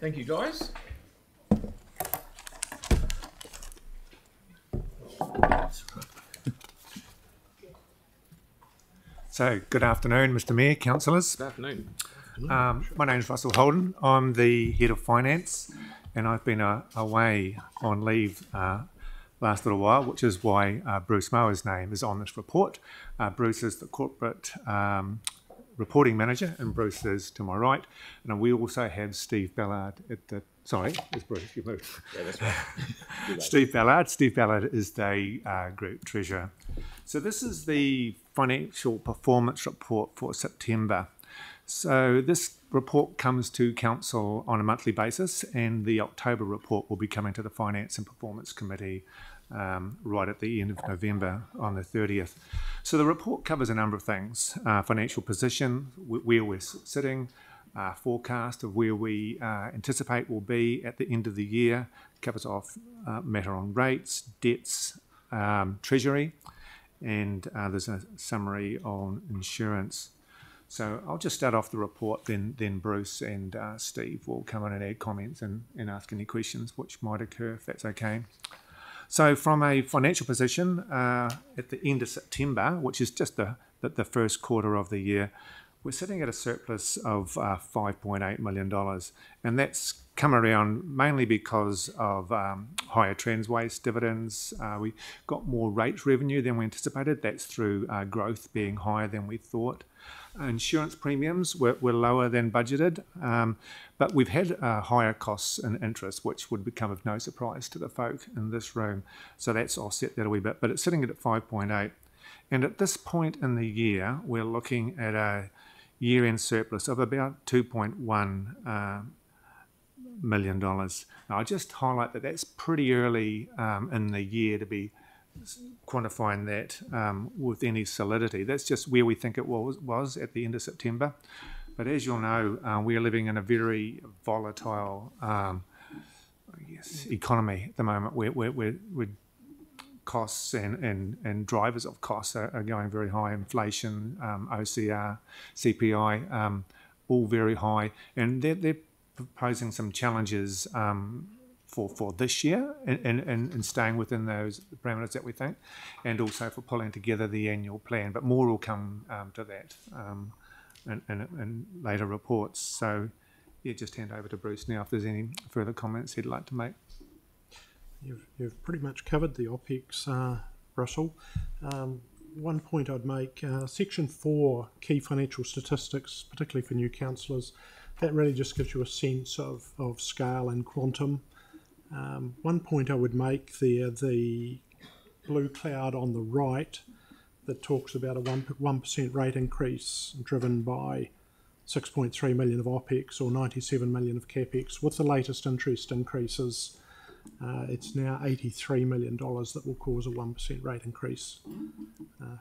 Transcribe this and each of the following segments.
Thank you, guys. So, good afternoon, Mr Mayor, councillors. Good afternoon. My name is Russell Holden. I'm the Head of Finance, and I've been away on leave last little while, which is why Bruce Mower's name is on this report. Bruce is the Corporate Reporting Manager, and Bruce is to my right. And we also have Steve Ballard at the... Sorry, it's Bruce, you moved. Yeah, that's right. Steve Ballard. Steve Ballard is the Group Treasurer. So this is the financial performance report for September. So this report comes to Council on a monthly basis, and the October report will be coming to the Finance and Performance Committee right at the end of November on the 30th. So the report covers a number of things: financial position, where we're sitting, forecast of where we anticipate will be at the end of the year, covers off matter on rates, debts, treasury, and there's a summary on insurance. So I'll just start off the report, then Bruce and Steve will come in and add comments and ask any questions which might occur, if that's okay. So from a financial position, at the end of September, which is just the first quarter of the year, we're sitting at a surplus of $5.8 million, and that's come around mainly because of higher transwaste dividends. We got more rates revenue than we anticipated. That's through growth being higher than we thought. Insurance premiums were lower than budgeted, but we've had higher costs and interest, which would become of no surprise to the folk in this room. So that's offset that a wee bit, but it's sitting at 5.8. And at this point in the year, we're looking at a year-end surplus of about $2.1 million. Now, I just highlight that that's pretty early in the year to be quantifying that with any solidity. That's just where we think it was at the end of September. But as you'll know, we are living in a very volatile economy at the moment. We're costs and drivers of costs are going very high. Inflation, OCR, CPI, all very high, and they're proposing some challenges for this year and staying within those parameters that we think, and also for pulling together the annual plan. But more will come to that in later reports. So yeah, just hand over to Bruce now if there's any further comments he'd like to make. You've pretty much covered the OPEX, Russell. One point I'd make, Section 4, key financial statistics, particularly for new councillors, that really just gives you a sense of scale and quantum. One point I would make there, the blue cloud on the right that talks about a 1% rate increase driven by 6.3 million of OPEX or 97 million of CAPEX. With the latest interest increases, it's now $83 million that will cause a 1% rate increase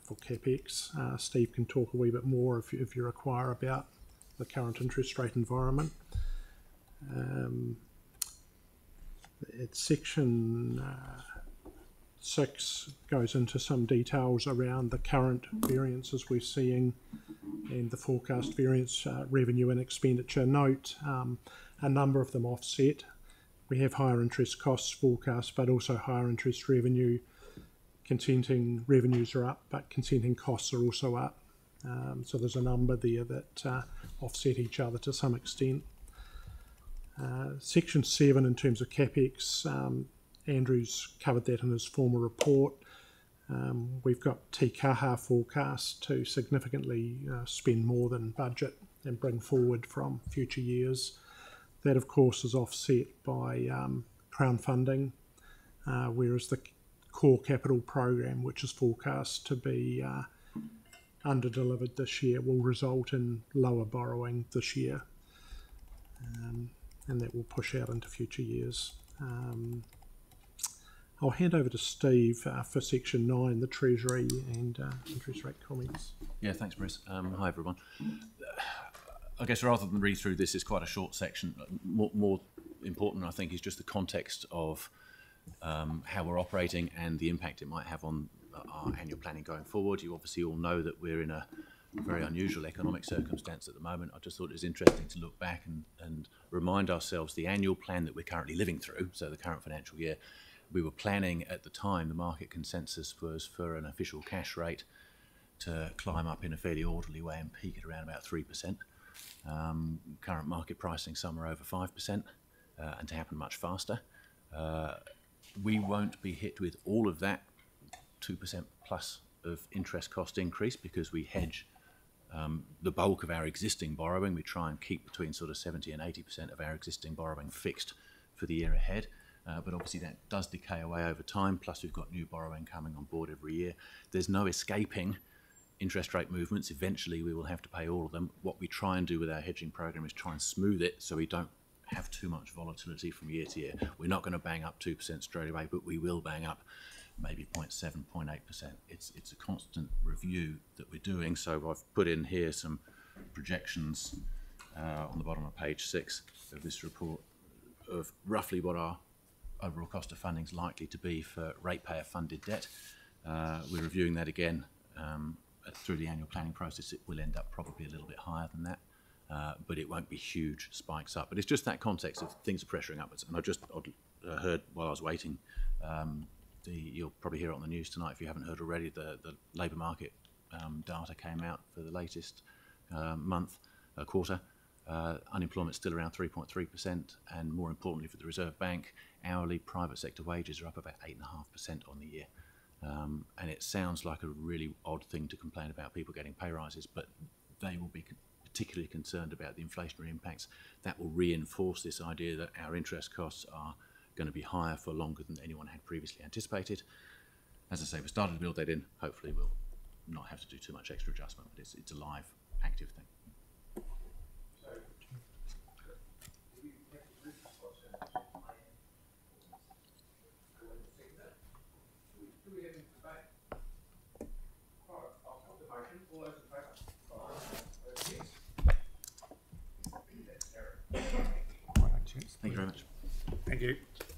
for CAPEX. Steve can talk a wee bit more if you require about the current interest rate environment. Section 6 goes into some details around the current variances we're seeing and the forecast variance, revenue and expenditure. Note a number of them offset. We have higher interest costs forecast, but also higher interest revenue. Consenting revenues are up, but consenting costs are also up. So there's a number there that offset each other to some extent. Section 7, in terms of CAPEX, Andrew's covered that in his formal report. We've got Te Kaha forecast to significantly spend more than budget and bring forward from future years. That, of course, is offset by Crown funding, whereas the core capital program, which is forecast to be under-delivered this year, will result in lower borrowing this year, and that will push out into future years. I'll hand over to Steve for Section 9, the Treasury and interest rate comments. Yeah, thanks, Bruce. Hi, everyone. I guess rather than read through this, it's quite a short section. More important, I think, is just the context of how we're operating and the impact it might have on our annual planning going forward. You obviously all know that we're in a a very unusual economic circumstance at the moment. I just thought it was interesting to look back and remind ourselves the annual plan that we're currently living through, so the current financial year. We were planning at the time, the market consensus was for an official cash rate to climb up in a fairly orderly way and peak at around about 3%. Current market pricing somewhere over 5%, and to happen much faster. We won't be hit with all of that 2% plus of interest cost increase because we hedge the bulk of our existing borrowing. We try and keep between sort of 70 and 80% of our existing borrowing fixed for the year ahead. But obviously that does decay away over time, plus we've got new borrowing coming on board every year. There's no escaping interest rate movements. Eventually we will have to pay all of them. What we try and do with our hedging program is try and smooth it so we don't have too much volatility from year to year. We're not going to bang up 2% straight away, but we will bang up maybe 0.7, 0.8%. It's a constant review that we're doing. So I've put in here some projections on the bottom of page 6 of this report of roughly what our overall cost of funding is likely to be for ratepayer funded debt. We're reviewing that again through the annual planning process. It will end up probably a little bit higher than that, but it won't be huge spikes up. But it's just that context of things are pressuring upwards. And I just heard while I was waiting, you'll probably hear it on the news tonight if you haven't heard already, the labour market data came out for the latest quarter. Unemployment's still around 3.3%, and more importantly for the Reserve Bank, hourly private sector wages are up about 8.5% on the year. And it sounds like a really odd thing to complain about people getting pay rises, but they will be particularly concerned about the inflationary impacts. That will reinforce this idea that our interest costs are going to be higher for longer than anyone had previously anticipated. As I say, we're starting to build that in. Hopefully we'll not have to do too much extra adjustment, but it's a live, active thing. Thank you very much. Thank you. Thank you.